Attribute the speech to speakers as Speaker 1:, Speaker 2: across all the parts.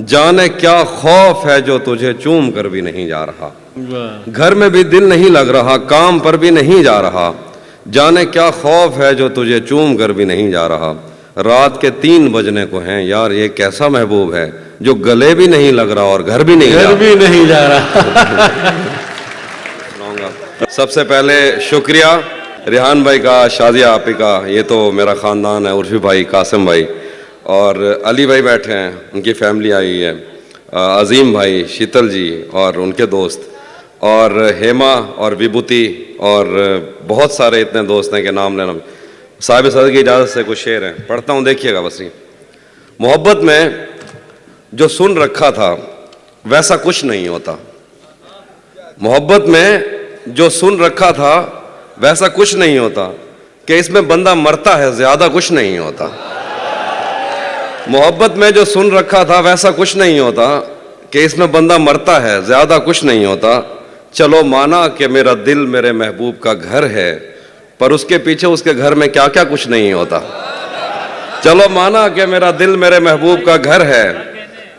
Speaker 1: जाने क्या खौफ है जो तुझे चूम कर भी नहीं जा रहा। घर में भी दिल नहीं लग रहा, काम पर भी नहीं जा रहा। जाने क्या खौफ है जो तुझे चूम कर भी नहीं जा रहा। रात के 3 बजने को हैं यार, ये कैसा महबूब है जो गले भी नहीं लग रहा और घर भी नहीं जा रहा। सबसे पहले शुक्रिया रिहान भाई का, शादिया आपी का, ये तो मेरा ख़ानदान है, उर्फी भाई, कासिम भाई और अली भाई बैठे हैं, उनकी फैमिली आई है, अजीम भाई, शीतल जी और उनके दोस्त, और हेमा और विभूति और बहुत सारे इतने दोस्त हैं कि नाम लेना। साहिब सदर की इजाज़त से कुछ शेर हैं, पढ़ता हूँ, देखिएगा बस। मोहब्बत में जो सुन रखा था वैसा कुछ नहीं होता। मोहब्बत में जो सुन रखा था वैसा कुछ नहीं होता कि इसमें बंदा मरता है, ज़्यादा कुछ नहीं होता। मोहब्बत में जो सुन रखा था वैसा कुछ नहीं होता कि इसमें बंदा मरता है, ज़्यादा कुछ नहीं होता। चलो माना कि मेरा दिल मेरे महबूब का घर है, पर उसके पीछे उसके घर में क्या क्या कुछ नहीं होता। चलो माना कि मेरा दिल मेरे महबूब का घर है,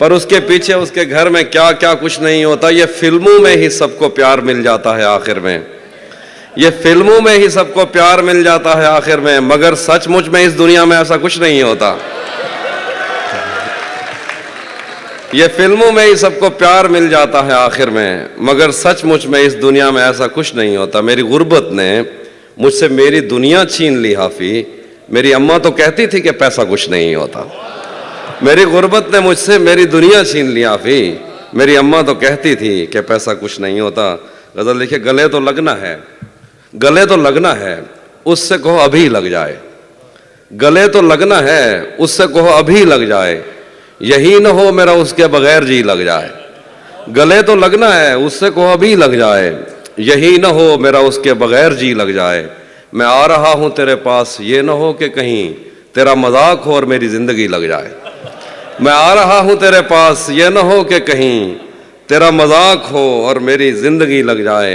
Speaker 1: पर उसके पीछे उसके घर में क्या क्या कुछ नहीं होता। ये फिल्मों में ही सबको प्यार मिल जाता है आखिर में, ये फिल्मों में ही सबको प्यार मिल जाता है आखिर में, मगर सचमुच में इस दुनिया में ऐसा कुछ नहीं होता। ये फिल्मों में ही सबको प्यार मिल जाता है आखिर में, मगर सचमुच में इस दुनिया में ऐसा कुछ नहीं होता। मेरी गुर्बत ने मुझसे मेरी दुनिया छीन ली हाफी। मेरी अम्मा तो कहती थी कि पैसा कुछ नहीं होता। मेरी गुर्बत ने मुझसे मेरी दुनिया छीन ली हाफी। मेरी अम्मा तो कहती थी कि पैसा कुछ नहीं होता। गजल लिखे, गले तो लगना है, गले तो लगना है, उससे कहो अभी लग जाए। गले तो लगना है, उससे कहो अभी लग जाए। यही न हो मेरा उसके बगैर जी लग जाए। गले तो लगना है, उससे कहो अभी लग जाए। यही न हो मेरा उसके बगैर जी लग जाए। मैं आ रहा हूं तेरे पास, ये न हो कि कहीं तेरा मजाक हो और मेरी जिंदगी लग जाए। मैं आ रहा हूं तेरे पास, ये न हो कि कहीं तेरा मजाक हो और मेरी जिंदगी लग जाए।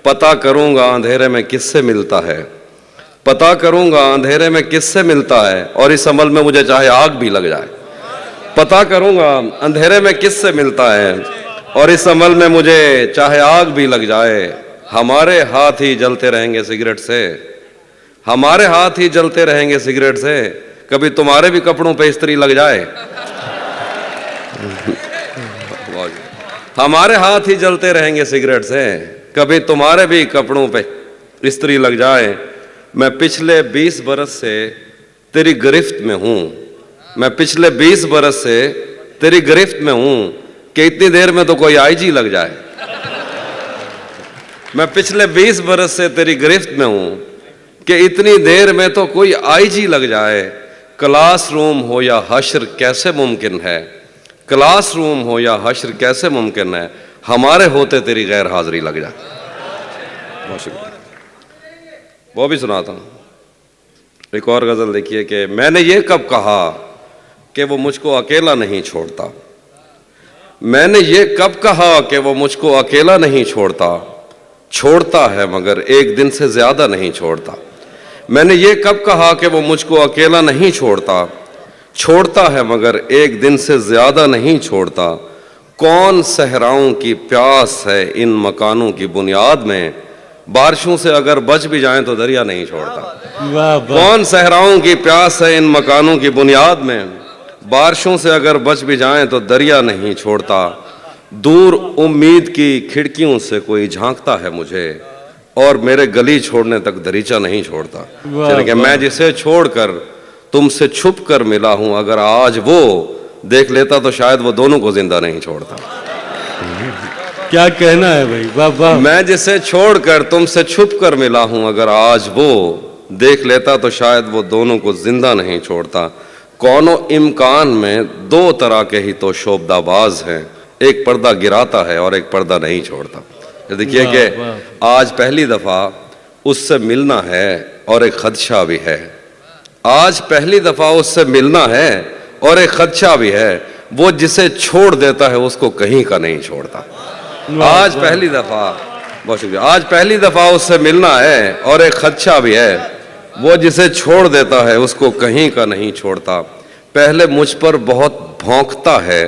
Speaker 1: पता करूंगा अंधेरे में किससे मिलता है, पता करूंगा अंधेरे में किससे मिलता है, और इस अमल में मुझे चाहे आग भी लग जाए। पता करूंगा अंधेरे में किससे मिलता है, और इस अमल में मुझे चाहे आग भी लग जाए। हमारे हाथ ही जलते रहेंगे सिगरेट से, हमारे हाथ ही जलते रहेंगे सिगरेट से। कभी तुम्हारे भी कपड़ों पे इस्त्री लग जाए। हमारे हाथ ही जलते रहेंगे सिगरेट से, कभी तुम्हारे भी कपड़ों पे इस्त्री लग जाए। मैं पिछले 20 बरस से तेरी गिरफ्त में हूं, मैं पिछले 20 बरस से तेरी गिरफ्त में हूं कि इतनी देर में तो कोई आईजी लग जाए। मैं पिछले 20 बरस से तेरी गिरफ्त में हूं कि इतनी देर में तो कोई आईजी लग जाए। क्लासरूम हो या हश्र कैसे मुमकिन है, क्लासरूम हो या हश्र कैसे मुमकिन है, हमारे होते तेरी गैर हाजिरी लग जाए। बहुत शुक्रिया। वो भी सुनाता हूँ। एक और गजल देखिए कि मैंने ये कब कहा कि वो मुझको अकेला नहीं छोड़ता। मैंने ये कब कहा कि वो मुझको अकेला नहीं छोड़ता। छोड़ता है मगर एक दिन से ज्यादा नहीं छोड़ता। मैंने ये कब कहा कि वो मुझको अकेला नहीं छोड़ता। छोड़ता है मगर एक दिन से ज्यादा नहीं छोड़ता। कौन सहराओं की प्यास है इन मकानों की बुनियाद में, बारिशों से अगर बच भी जाएं तो दरिया नहीं छोड़ता। कौन सहराओं की प्यास है इन मकानों की बुनियाद में, बारिशों से अगर बच भी जाएं तो दरिया नहीं छोड़ता। दूर उम्मीद की खिड़कियों से कोई झांकता है मुझे, और मेरे गली छोड़ने तक दरीचा नहीं छोड़ता। कि मैं जिसे छोड़कर तुमसे छुप कर मिला हूं, अगर आज वो देख लेता तो शायद वो दोनों को जिंदा नहीं छोड़ता।
Speaker 2: क्या कहना है भाई, वाह वाह।
Speaker 1: मैं जिसे छोड़कर तुमसे छुप कर मिला हूं, अगर आज वो देख लेता तो शायद वो दोनों को जिंदा नहीं छोड़ता। कौनो इम्कान में 2 तरह के ही तो शोबदाबाज हैं, एक पर्दा गिराता है और एक पर्दा नहीं छोड़ता। देखिए कि आज पहली दफा उससे मिलना है और एक खदशा भी है। आज पहली दफा उससे मिलना है और एक खदशा भी है। वो जिसे छोड़ देता है उसको कहीं का नहीं छोड़ता। आज पहली दफा, बहुत शुक्रिया, आज पहली दफा उससे मिलना है और एक खदशा भी है। वो जिसे छोड़ देता है उसको कहीं का नहीं छोड़ता। पहले मुझ पर बहुत भौंकता है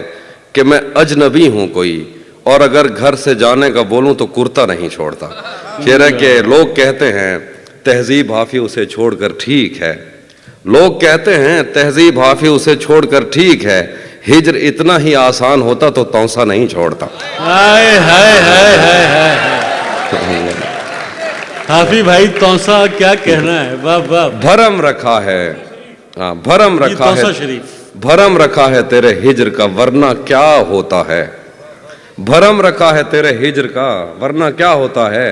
Speaker 1: कि मैं अजनबी हूं कोई, और अगर घर से जाने का बोलूं तो कुर्ता नहीं छोड़ता। शेर है कि लोग कहते हैं तहजीब हाफी उसे छोड़कर ठीक है, लोग कहते हैं तहजीब हाफी उसे छोड़कर ठीक है, हिजर इतना ही आसान होता तो तौसा नहीं छोड़ता।
Speaker 2: हाय हाय हाय हाय हाय। हाफी भाई तौसा क्या कहना है, वाह वाह।
Speaker 1: भरम रखा है, हाँ भरम
Speaker 2: ये
Speaker 1: रखा
Speaker 2: तौसा
Speaker 1: है,
Speaker 2: शरीफ।
Speaker 1: भरम रखा है तेरे हिजर का वरना क्या होता है, भरम रखा है तेरे हिजर का वरना क्या होता है,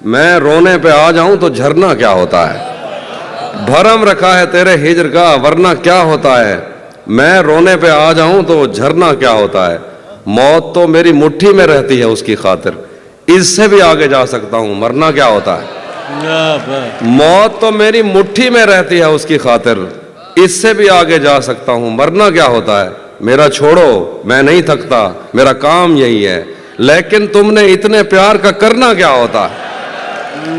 Speaker 1: मैं रोने पे आ जाऊं तो झरना क्या होता है। भरम रखा है तेरे हिजर का वरना क्या होता है, मैं रोने पे आ जाऊं तो झरना क्या होता है। मौत तो मेरी मुट्ठी में रहती है उसकी खातिर, इससे भी आगे जा सकता हूं मरना क्या होता है।
Speaker 2: वाह वाह।
Speaker 1: मौत तो मेरी मुट्ठी में रहती है उसकी खातिर, इससे भी आगे जा सकता हूं मरना क्या होता है। मेरा छोड़ो मैं नहीं थकता, मेरा काम यही है, लेकिन तुमने इतने प्यार का करना क्या होता है।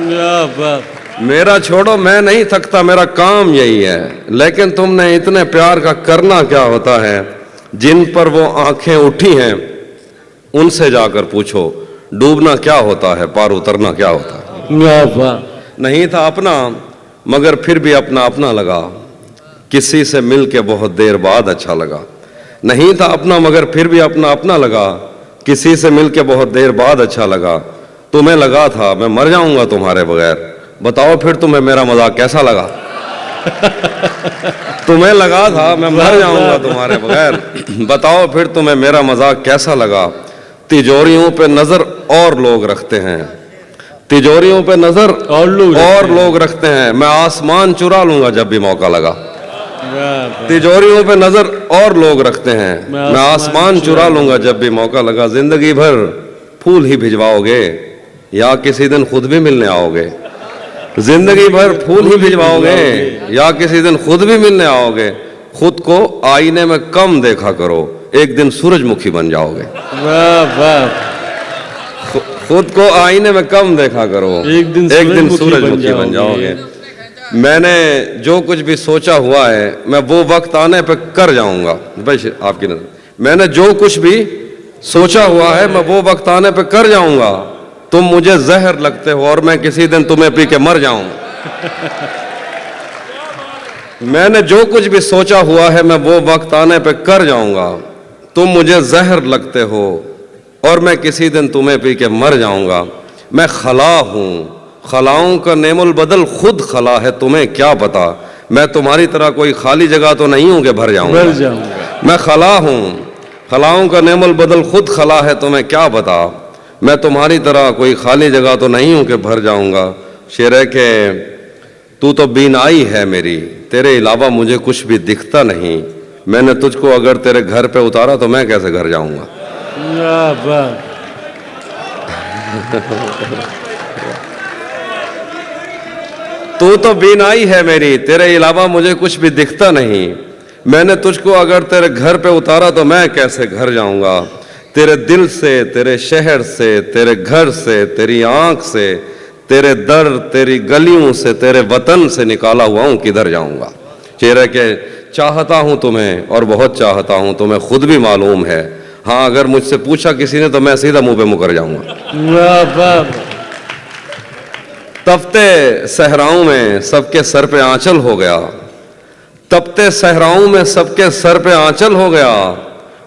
Speaker 2: वाह वाह।
Speaker 1: मेरा छोड़ो मैं नहीं थकता, मेरा काम यही है, लेकिन तुमने इतने प्यार का करना क्या होता है। जिन पर वो आंखें उठी हैं उनसे जाकर पूछो डूबना क्या होता है, पार उतरना क्या होता है।
Speaker 2: वाह वाह।
Speaker 1: नहीं था अपना मगर फिर भी अपना अपना लगा, किसी से मिल के बहुत देर बाद अच्छा लगा। नहीं था अपना मगर फिर भी अपना अपना लगा, किसी से मिल के बहुत देर बाद अच्छा लगा। तुम्हें लगा था मैं मर जाऊंगा तुम्हारे बगैर, बताओ फिर तुम्हें मेरा मजाक कैसा लगा। तुम्हें लगा था मैं मर जाऊंगा तुम्हारे बगैर, बताओ फिर तुम्हें मेरा मजाक कैसा लगा। तिजोरियों पे नजर और लोग रखते हैं, तिजोरियों पे नजर
Speaker 2: और
Speaker 1: लोग रखते हैं, मैं आसमान चुरा लूंगा जब भी मौका लगा।
Speaker 2: वाह वाह।
Speaker 1: तिजोरियों पे नजर और लोग रखते हैं, मैं आसमान चुरा लूंगा जब भी मौका लगा। जिंदगी भर फूल ही भिजवाओगे या किसी दिन खुद भी मिलने आओगे, जिंदगी भर फूल ही भिजवाओगे या किसी दिन खुद भी मिलने आओगे। खुद को आईने में कम देखा करो, एक दिन सूरजमुखी बन जाओगे।
Speaker 2: वाह वाह।
Speaker 1: खुद को आईने में कम देखा करो, एक दिन सूरजमुखी बन जाओगे। मैंने जो कुछ भी सोचा हुआ है मैं वो वक्त आने पे कर जाऊंगा। बस आपकी नजर, मैंने जो कुछ भी सोचा हुआ है मैं वो वक्त आने पे कर जाऊंगा। तुम मुझे जहर लगते हो और मैं किसी दिन तुम्हें पी के मर जाऊंगा। मैंने जो कुछ भी सोचा हुआ है मैं वो वक्त आने पे कर जाऊंगा। तुम मुझे जहर लगते हो और मैं किसी दिन तुम्हें पी के मर जाऊंगा। मैं खला हूं, खलाओं का नेमुल बदल खुद खला है, तुम्हें क्या पता। मैं तुम्हारी तरह कोई खाली जगह तो नहीं हूं कि भर जाऊंगा। मैं खला हूं, खलाओं का नेमुल बदल खुद खला है, तुम्हें क्या पता। मैं तुम्हारी तरह कोई खाली जगह तो नहीं हूं कि भर जाऊंगा। शेर है कि तू तो बीनाई है मेरी, तेरे अलावा मुझे कुछ भी दिखता नहीं। मैंने तुझको अगर तेरे घर पे उतारा तो मैं कैसे घर जाऊंगा।
Speaker 2: वाह वाह।
Speaker 1: तू तो बीनाई है मेरी, तेरे अलावा मुझे कुछ भी दिखता नहीं। मैंने तुझको अगर तेरे घर पे उतारा तो मैं कैसे घर जाऊंगा। तेरे दिल से, तेरे शहर से, तेरे घर से, तेरी आंख से, तेरे दर, तेरी गलियों से, तेरे वतन से निकाला हुआ हूं, किधर जाऊंगा। चेहरे के चाहता हूं तुम्हें और बहुत चाहता हूं, तुम्हें खुद भी मालूम है। हाँ अगर मुझसे पूछा किसी ने तो मैं सीधा मुंह पे मुकर जाऊंगा।
Speaker 2: वाह वाह।
Speaker 1: तपते सहराओं में सबके सर पे आंचल हो गया, तपते सहराओं में सबके सर पे आंचल हो गया।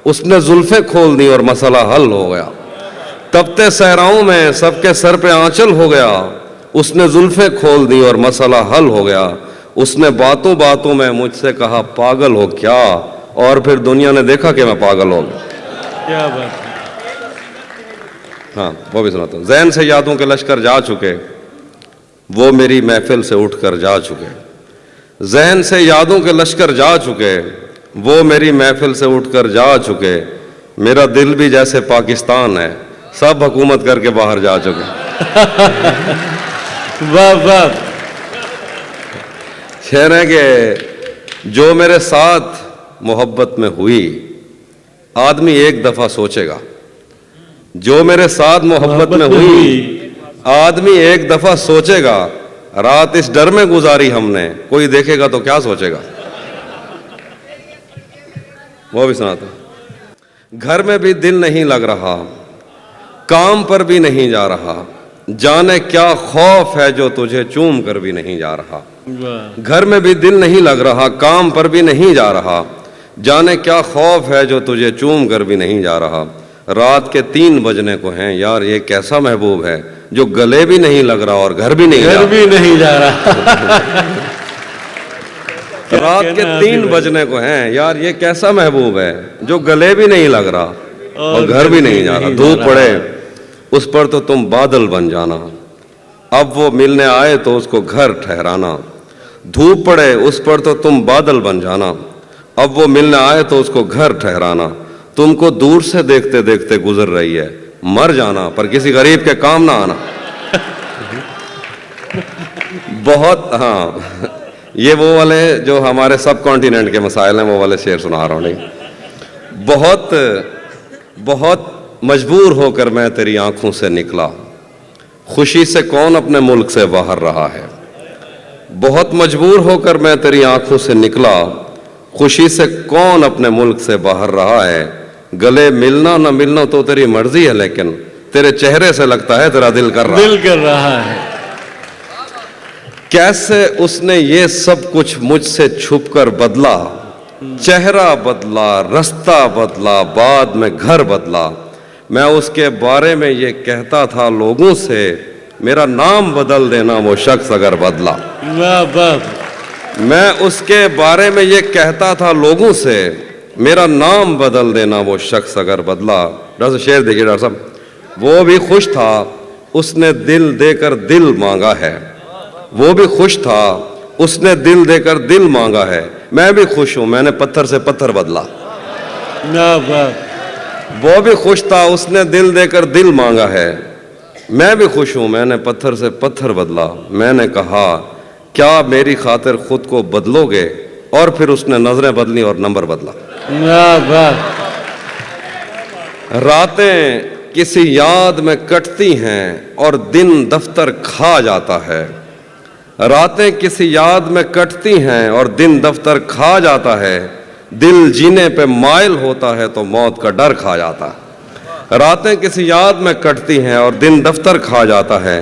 Speaker 1: उसने जुल्फे खोल दी और मसला हल हो गया। तपते सहराओं में सबके सर पे आंचल हो गया। उसने जुल्फे खोल दी और मसला हल हो गया। उसने बातों बातों में मुझसे कहा पागल हो क्या, और फिर दुनिया ने देखा कि मैं पागल हो गया।
Speaker 2: क्या बात है।
Speaker 1: हाँ वो भी सुनाता हूँ। ज़हन से यादों के लश्कर जा चुके, वो मेरी महफिल से उठकर जा चुके। ज़हन से यादों के लश्कर जा चुके, वो मेरी महफिल से उठकर जा चुके। मेरा दिल भी जैसे पाकिस्तान है, सब हुकूमत करके बाहर जा चुके।
Speaker 2: वाह वाह।
Speaker 1: शेर है कि जो मेरे साथ मोहब्बत में हुई, आदमी एक दफा सोचेगा। जो मेरे साथ मोहब्बत में हुई, आदमी एक दफा सोचेगा। रात इस डर में गुजारी हमने, कोई देखेगा तो क्या सोचेगा। वो भी सुनाता। घर में भी दिल नहीं लग रहा, काम पर भी नहीं जा रहा, जाने क्या खौफ है जो तुझे चूम कर भी नहीं जा रहा।
Speaker 2: वाह
Speaker 1: घर में भी दिल नहीं लग रहा, काम पर भी नहीं जा रहा, जाने क्या खौफ है जो तुझे चूम कर भी नहीं जा रहा। रात के 3 बजने को हैं, यार ये कैसा महबूब है जो गले भी नहीं लग रहा और घर भी नहीं जा
Speaker 2: घर
Speaker 1: रहा।
Speaker 2: भी नहीं जा रहा।
Speaker 1: रात के
Speaker 2: कहना है
Speaker 1: 3
Speaker 2: अभी
Speaker 1: बजने को हैं, यार ये कैसा महबूब है जो गले भी नहीं लग रहा और घर भी नहीं जा रहा। धूप पड़े उस पर तो तुम बादल बन जाना, अब वो मिलने आए तो उसको घर ठहराना। धूप पड़े उस पर तो तुम बादल बन जाना, अब वो मिलने आए तो उसको घर ठहराना। तुमको दूर से देखते देखते गुजर रही है, मर जाना पर किसी गरीब के काम ना आना। बहुत, हाँ, ये वो वाले जो हमारे सब कॉन्टिनेंट के मसाइल हैं वो वाले शेर सुना रहा हूँ। नहीं, बहुत बहुत मजबूर होकर मैं तेरी आंखों से निकला, खुशी से कौन अपने मुल्क से बाहर रहा है। बहुत मजबूर होकर मैं तेरी आंखों से निकला, खुशी से कौन अपने मुल्क से बाहर रहा है। गले मिलना न मिलना तो तेरी मर्जी है, लेकिन तेरे चेहरे से लगता है तेरा दिल कर रहा है।
Speaker 2: दिल कर रहा है।
Speaker 1: कैसे उसने ये सब कुछ मुझसे छुपकर बदला, चेहरा बदला, रास्ता बदला, बाद में घर बदला। मैं उसके बारे में ये कहता था लोगों से, मेरा नाम बदल देना वो शख्स अगर बदला।
Speaker 2: वाह वाह।
Speaker 1: मैं उसके बारे में ये कहता था लोगों से, मेरा नाम बदल देना वो शख्स अगर बदला। डॉक्टर साहब शेर देखिए डॉक्टर साहब, वो भी खुश था उसने दिल देकर दिल मांगा है। वो भी खुश था उसने दिल देकर दिल मांगा है। मैं भी खुश हूं मैंने पत्थर से पत्थर बदला।
Speaker 2: वाह वाह।
Speaker 1: वो भी खुश था उसने दिल देकर दिल मांगा है। मैं भी खुश हूं मैंने पत्थर से पत्थर बदला। मैंने कहा क्या मेरी खातिर खुद को बदलोगे, और फिर उसने नजरें बदली और नंबर बदला।
Speaker 2: वाह वाह।
Speaker 1: रातें किसी याद में कटती हैं और दिन दफ्तर खा जाता है। रातें किसी याद में कटती हैं और दिन दफ्तर खा जाता है। दिल जीने पे माइल होता है तो मौत का डर खा जाता है। रातें किसी याद में कटती हैं और दिन दफ्तर खा जाता है।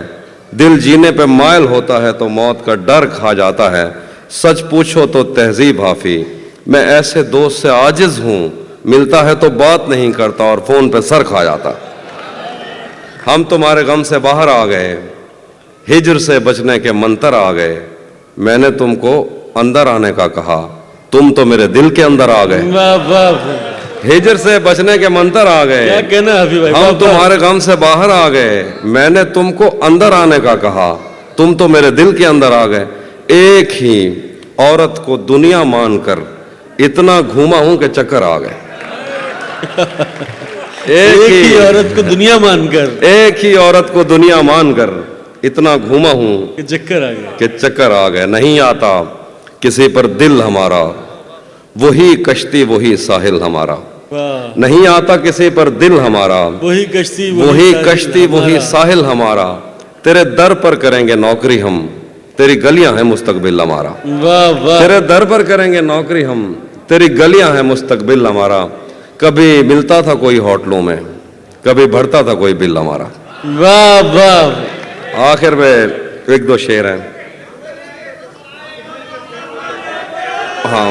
Speaker 1: दिल जीने पे माइल होता है तो मौत का डर खा जाता है। सच पूछो तो तहजीब हाफी, मैं ऐसे दोस्त से आजिज हूँ, मिलता है तो बात नहीं करता और फोन पे सर खा जाता। हम तुम्हारे गम से बाहर आ गए, हिजर से बचने के मंतर आ गए। मैंने तुमको अंदर आने का कहा, तुम तो मेरे दिल के अंदर आ गए।
Speaker 2: वाह वाह।
Speaker 1: हिजर से बचने के मंतर आ गए,
Speaker 2: क्या कहना है अभी भाई।
Speaker 1: हम तुम्हारे गम से बाहर आ गए। मैंने तुमको अंदर आने का कहा, तुम तो मेरे दिल के अंदर आ गए। एक ही औरत को दुनिया मानकर इतना घूमा हूं कि चक्कर आ गए।
Speaker 2: एक ही औरत को दुनिया मानकर,
Speaker 1: एक ही औरत को दुनिया मानकर इतना घूमा हूं
Speaker 2: कि चक्कर आ गया।
Speaker 1: कि चक्कर आ गए। नहीं आता किसी पर दिल हमारा, वही कश्ती वही साहिल हमारा।
Speaker 2: वाह।
Speaker 1: नहीं आता किसी पर दिल हमारा,
Speaker 2: वही कश्ती
Speaker 1: वही कश्ती वही साहिल हमारा। तेरे दर पर करेंगे नौकरी हम, तेरी गलियां हैं मुस्तकबिल हमारा।
Speaker 2: वाह वाह।
Speaker 1: तेरे दर पर करेंगे नौकरी हम, तेरी गलियां हैं मुस्तकबिल हमारा। कभी मिलता था कोई होटलों में, कभी भरता था कोई बिल हमारा।
Speaker 2: वाह वाह।
Speaker 1: आखिर में एक दो शेर हैं। हाँ,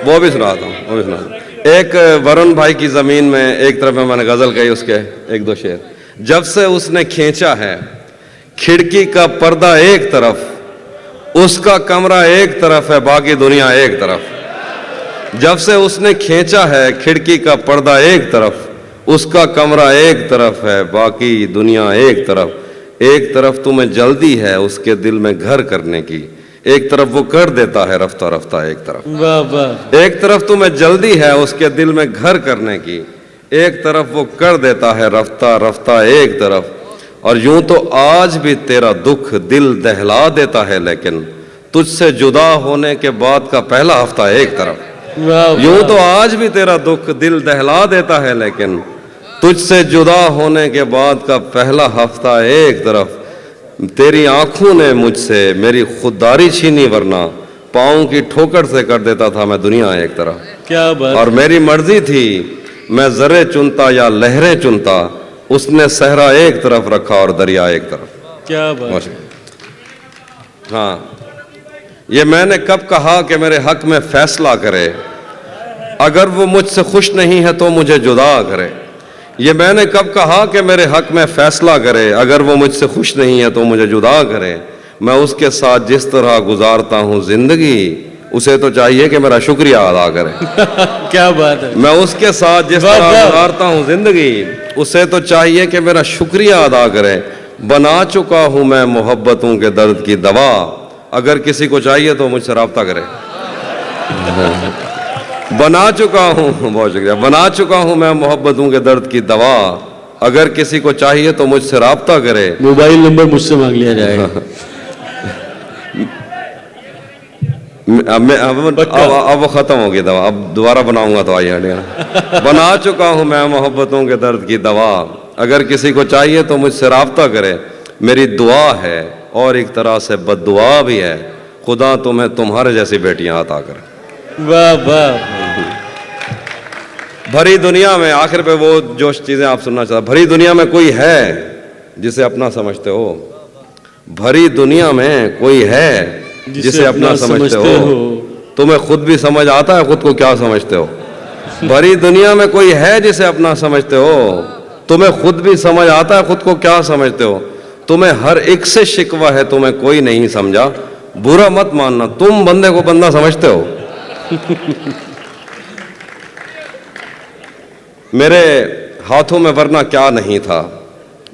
Speaker 1: वो भी सुनाता हूँ, वो भी सुनाता हूँ। एक वरुण भाई की जमीन में एक तरफ में मैंने गजल कही, उसके एक दो शेर। जब से उसने खींचा है खिड़की का पर्दा एक तरफ, उसका कमरा एक तरफ है बाकी दुनिया एक तरफ। जब से उसने खींचा है खिड़की का पर्दा एक तरफ, उसका कमरा एक तरफ है बाकी दुनिया एक तरफ। एक तरफ तुम्हें जल्दी है उसके दिल में घर करने की, एक तरफ वो कर देता है रफ्ता रफ्ता एक तरफ।
Speaker 2: वाह वाह।
Speaker 1: एक तरफ तुम्हें जल्दी है उसके दिल में घर करने की, एक तरफ वो कर देता है रफ्ता रफ्ता एक तरफ। और यूं तो आज भी तेरा दुख दिल दहला देता है, लेकिन तुझसे जुदा होने के बाद का पहला हफ्ता एक तरफ।
Speaker 2: वाह।
Speaker 1: यूं तो आज भी तेरा दुख दिल दहला देता है, लेकिन तुझसे जुदा होने के बाद का पहला हफ्ता एक तरफ। तेरी आंखों ने मुझसे मेरी खुददारी छीनी, वरना पाँव की ठोकर से कर देता था मैं दुनिया एक तरफ।
Speaker 2: क्या बात।
Speaker 1: और मेरी मर्जी थी मैं जरे चुनता या लहरें चुनता, उसने सहरा एक तरफ रखा और दरिया एक तरफ।
Speaker 2: क्या बात।
Speaker 1: हाँ, ये मैंने कब कहा कि मेरे हक में फैसला करे, अगर वो मुझसे खुश नहीं है तो मुझे जुदा करे। ये मैंने कब कहा कि मेरे हक में फैसला करे, अगर वो मुझसे खुश नहीं है तो मुझे जुदा करे। मैं उसके साथ जिस तरह गुजारता हूँ जिंदगी, उसे तो चाहिए कि मेरा शुक्रिया अदा करे।
Speaker 2: क्या बात है।
Speaker 1: मैं उसके साथ जिस तरह गुजारता हूँ जिंदगी, उसे तो चाहिए कि मेरा शुक्रिया अदा करे। बना चुका हूँ मैं मोहब्बतों के दर्द की दवा, अगर किसी को चाहिए तो मुझसे राब्ता करे। बना चुका हूँ, बहुत शुक्रिया, बना चुका हूँ मैं मोहब्बतों के दर्द की दवा, अगर किसी को चाहिए तो मुझसे राब्ता करे।
Speaker 2: मोबाइल नंबर मुझसे मांग लिया जाएगा।
Speaker 1: अब वो खत्म हो गई दवा, अब दोबारा बनाऊंगा तो आइए। बना चुका हूँ मैं मोहब्बतों के दर्द की दवा, अगर किसी को चाहिए तो मुझसे राब्ता करे। मेरी दुआ है और एक तरह से बद्दुआ भी है, खुदा तुम्हें तुम्हारे जैसी बेटियां अता करे।
Speaker 2: वाह वाह।
Speaker 1: भरी दुनिया में, आखिर पे वो जो चीजें आप सुनना चाहते, भरी दुनिया में कोई है जिसे अपना समझते हो? भरी दुनिया में कोई है जिसे अपना समझते हो? तुम्हें खुद भी समझ आता है खुद को क्या समझते हो? भरी दुनिया में कोई है जिसे अपना समझते हो? तुम्हें खुद भी समझ आता है खुद को क्या समझते हो? तुम्हें हर एक से शिकवा है, तुम्हें कोई नहीं समझा, बुरा मत मानना, तुम बंदे को बंदा समझते हो। मेरे हाथों में वरना क्या नहीं था,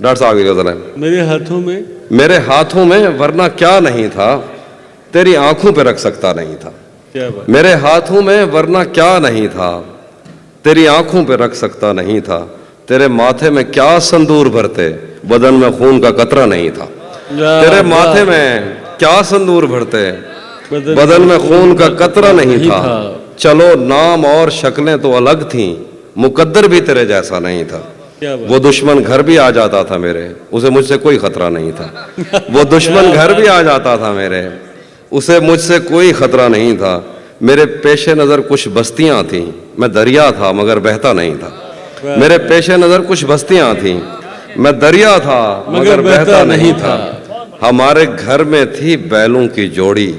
Speaker 1: डॉक्टर साहब जरा,
Speaker 2: मेरे हाथों में,
Speaker 1: मेरे हाथों में वरना क्या नहीं था, तेरी आंखों पे रख सकता नहीं था।
Speaker 2: क्या बात।
Speaker 1: मेरे हाथों में वरना क्या नहीं था, तेरी आंखों पे रख सकता नहीं था। तेरे माथे में क्या संदूर भरते, बदन में खून का कतरा नहीं था। तेरे माथे में क्या संदूर भरते, बदन में खून का कतरा नहीं था। चलो नाम और शक्लें तो अलग थीं, मुकद्दर भी तेरे जैसा नहीं था। वो दुश्मन घर भी आ जाता था मेरे, उसे मुझसे कोई खतरा नहीं था। वो दुश्मन घर भी आ जाता था मेरे, उसे मुझसे कोई खतरा नहीं था। मेरे पेशे नज़र कुछ बस्तियां थीं, मैं दरिया था मगर बहता नहीं था। मेरे पेशे नज़र कुछ बस्तियां थीं, मैं दरिया था मगर बहता नहीं था। हमारे घर में थी बैलों की जोड़ी,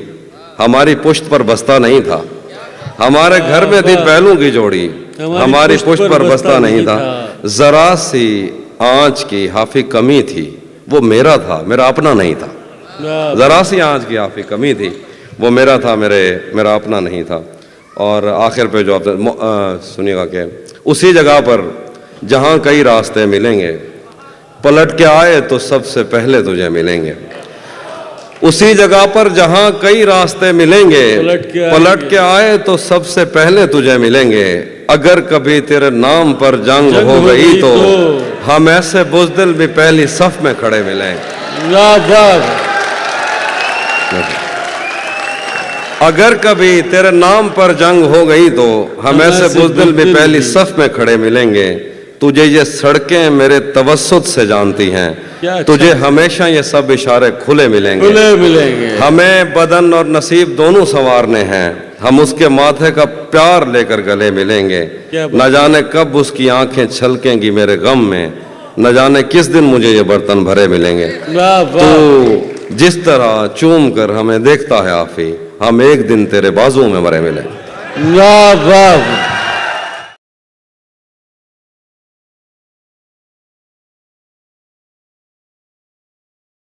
Speaker 1: हमारी पुश्त पर बस्ता नहीं था। हमारे घर में थी बैलों की जोड़ी, हमारी पुश्त पर बस्ता नहीं था। जरा सी आंच की हाफी कमी थी, वो मेरा था, मेरा अपना नहीं था। जरा सी आंच की हाफी कमी थी, वो मेरा था, मेरा अपना नहीं था। और आखिर पे जो आप सुनिएगा कि उसी जगह पर जहाँ कई रास्ते मिलेंगे, पलट के आए तो सबसे पहले तुझे मिलेंगे। उसी जगह पर जहां कई रास्ते मिलेंगे, पलट के आए तो सबसे पहले तुझे मिलेंगे। अगर कभी तेरे नाम पर जंग हो गई तो हम ऐसे बुज़दिल भी पहली सफ में खड़े मिलेंगे। अगर कभी तेरे नाम पर जंग हो गई तो हम ऐसे बुज़दिल भी पहली सफ में खड़े मिलेंगे। तुझे ये सड़कें मेरे तवस्सुत से जानती हैं, तुझे हमेशा ये सब इशारे खुले मिलेंगे। हमें बदन और नसीब दोनों संवारने हैं, हम उसके माथे का प्यार लेकर गले मिलेंगे। न जाने कब उसकी आंखें छलकेंगी मेरे गम में, न जाने किस दिन मुझे ये बर्तन भरे मिलेंगे। तो जिस तरह चूम कर हमें देखता है आफी, हम एक दिन तेरे बाजुओं में मरे मिलेंगे।
Speaker 2: वाह वाह।